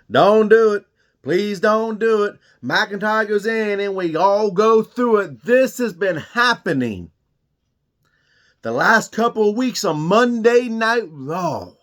Don't do it. Please don't do it. McIntyre goes in and we all go through it. This has been happening the last couple of weeks on Monday Night Raw.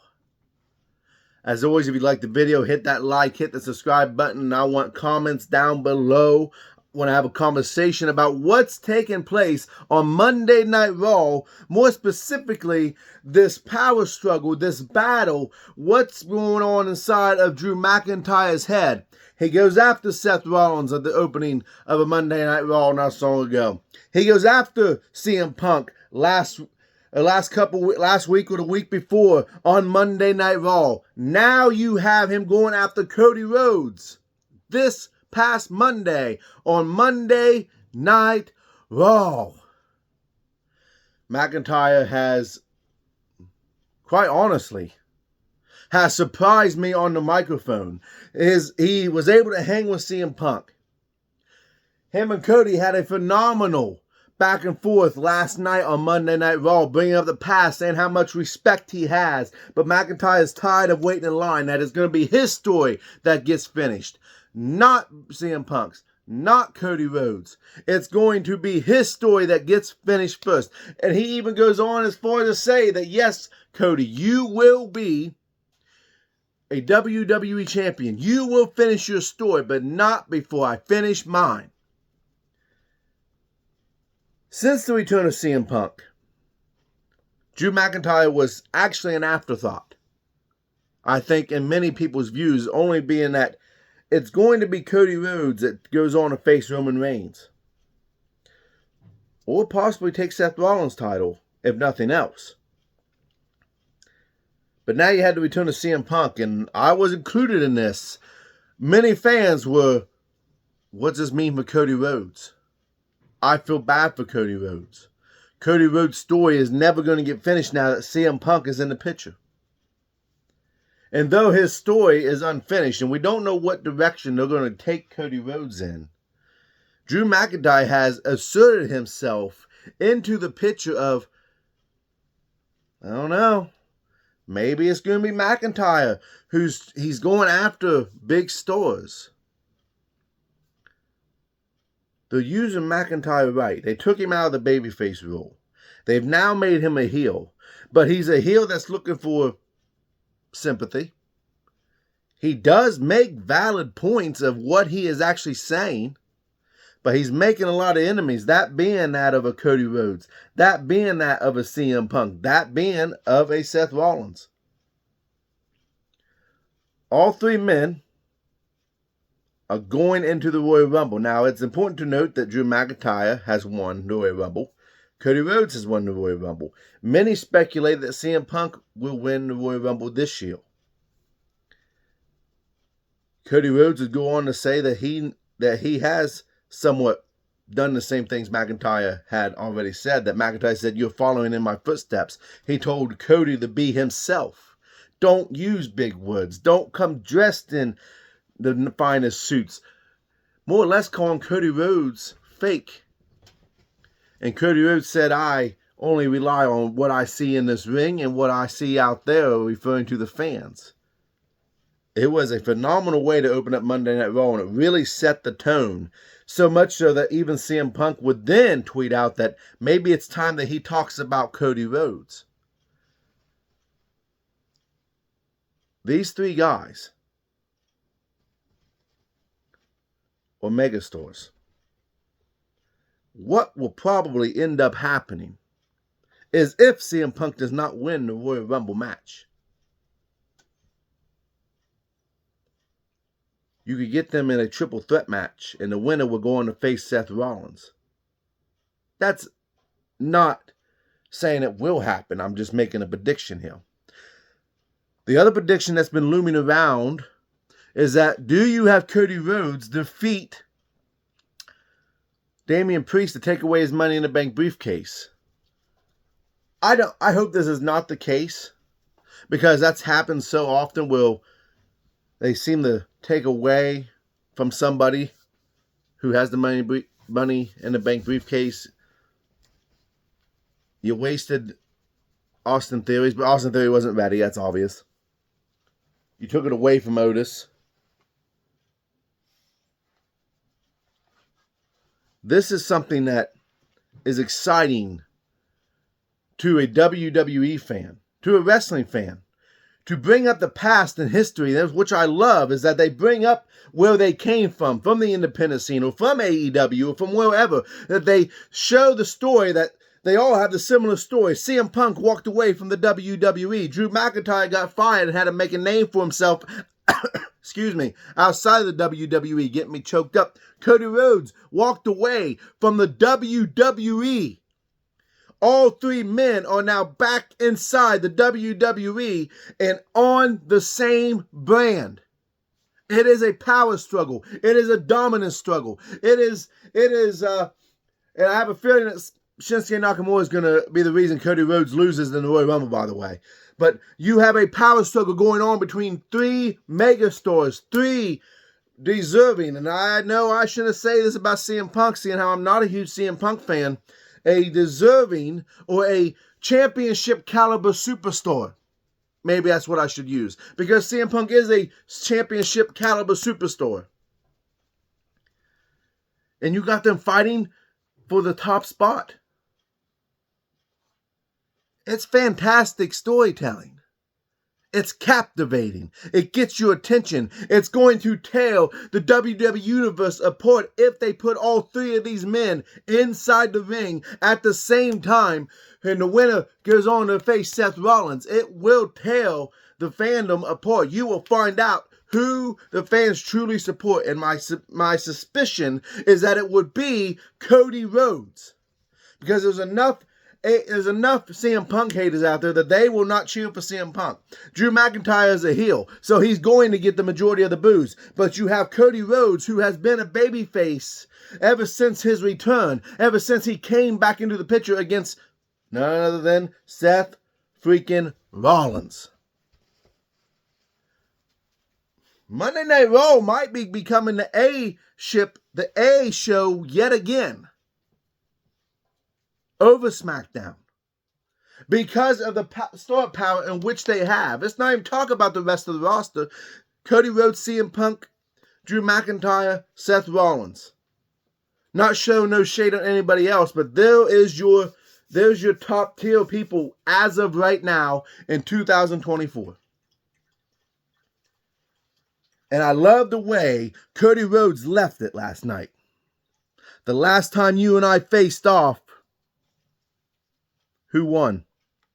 As always, if you like the video, hit that like, hit the subscribe button. I want comments down below. I want to have a conversation about what's taking place on Monday Night Raw. More specifically, this power struggle, this battle. What's going on inside of Drew McIntyre's head? He goes after Seth Rollins at the opening of a Monday Night Raw not so long ago. He goes after CM Punk last week or the week before on Monday Night Raw. Now you have him going after Cody Rhodes this past Monday on Monday Night Raw. McIntyre has, quite honestly, has surprised me on the microphone. He was able to hang with CM Punk. Him and Cody had a phenomenal back and forth last night on Monday Night Raw, bringing up the past, saying how much respect he has. But McIntyre is tired of waiting in line. That is going to be his story that gets finished. Not CM Punk's. Not Cody Rhodes. It's going to be his story that gets finished first. And he even goes on as far as to say that, yes, Cody, you will be a WWE champion. You will finish your story, but not before I finish mine. Since the return of CM Punk, Drew McIntyre was actually an afterthought. I think in many people's views, only being that it's going to be Cody Rhodes that goes on to face Roman Reigns. Or possibly take Seth Rollins' title, if nothing else. But now you had to return to CM Punk, and I was included in this. Many fans were, what does this mean for Cody Rhodes? I feel bad for Cody Rhodes. Cody Rhodes' story is never going to get finished now that CM Punk is in the picture. And though his story is unfinished, and we don't know what direction they're going to take Cody Rhodes in, Drew McIntyre has asserted himself into the picture of, I don't know, maybe it's going to be McIntyre he's going after big stars. They're using McIntyre right. They took him out of the babyface role. They've now made him a heel. But he's a heel that's looking for sympathy. He does make valid points of what he is actually saying. But he's making a lot of enemies. That being that of a Cody Rhodes. That being that of a CM Punk. That being of a Seth Rollins. All three men are going into the Royal Rumble. Now, it's important to note that Drew McIntyre has won the Royal Rumble. Cody Rhodes has won the Royal Rumble. Many speculate that CM Punk will win the Royal Rumble this year. Cody Rhodes would go on to say that he has somewhat done the same things McIntyre had already said. That McIntyre said, "You're following in my footsteps." He told Cody to be himself. Don't use big words. Don't come dressed in the finest suits. More or less calling Cody Rhodes fake. And Cody Rhodes said, "I only rely on what I see in this ring and what I see out there," referring to the fans. It was a phenomenal way to open up Monday Night Raw, and it really set the tone. So much so that even CM Punk would then tweet out that maybe it's time that he talks about Cody Rhodes. These three guys or megastars. What will probably end up happening is if CM Punk does not win the Royal Rumble match, you could get them in a triple threat match, and the winner will go on to face Seth Rollins. That's not saying it will happen. I'm just making a prediction here. The other prediction that's been looming around is that, do you have Cody Rhodes defeat Damian Priest to take away his Money in the Bank briefcase? I hope this is not the case, because that's happened so often where they seem to take away from somebody who has the Money in the Bank briefcase. You wasted Austin Theory, but Austin Theory wasn't ready, that's obvious. You took it away from Otis. This is something that is exciting to a WWE fan, to a wrestling fan, to bring up the past and history, which I love, is that they bring up where they came from the independent scene, or from AEW, or from wherever, that they show the story that they all have the similar story. CM Punk walked away from the WWE. Drew McIntyre got fired and had to make a name for himself, excuse me, outside of the WWE, getting me choked up. Cody Rhodes walked away from the WWE. All three men are now back inside the WWE and on the same brand. It is a power struggle. It is a dominance struggle. It is, and I have a feeling that Shinsuke Nakamura is going to be the reason Cody Rhodes loses in the Royal Rumble, by the way. But you have a power struggle going on between three megastars, three deserving, and I know I shouldn't say this about CM Punk, seeing how I'm not a huge CM Punk fan, a deserving or a championship caliber superstar. Maybe that's what I should use, because CM Punk is a championship caliber superstar. And you got them fighting for the top spot. It's fantastic storytelling. It's captivating. It gets your attention. It's going to tear the WWE Universe apart if they put all three of these men inside the ring at the same time and the winner goes on to face Seth Rollins. It will tear the fandom apart. You will find out who the fans truly support, and my suspicion is that it would be Cody Rhodes, because there's enough CM Punk haters out there that they will not cheer for CM Punk. Drew McIntyre is a heel, so he's going to get the majority of the boos. But you have Cody Rhodes, who has been a babyface ever since his return, ever since he came back into the picture against none other than Seth freaking Rollins. Monday Night Raw might be becoming the A show yet again over SmackDown, because of the star power in which they have. Let's not even talk about the rest of the roster. Cody Rhodes, CM Punk, Drew McIntyre, Seth Rollins. Not show no shade on anybody else, but there's your top tier people as of right now in 2024. And I love the way Cody Rhodes left it last night. The last time you and I faced off, who won?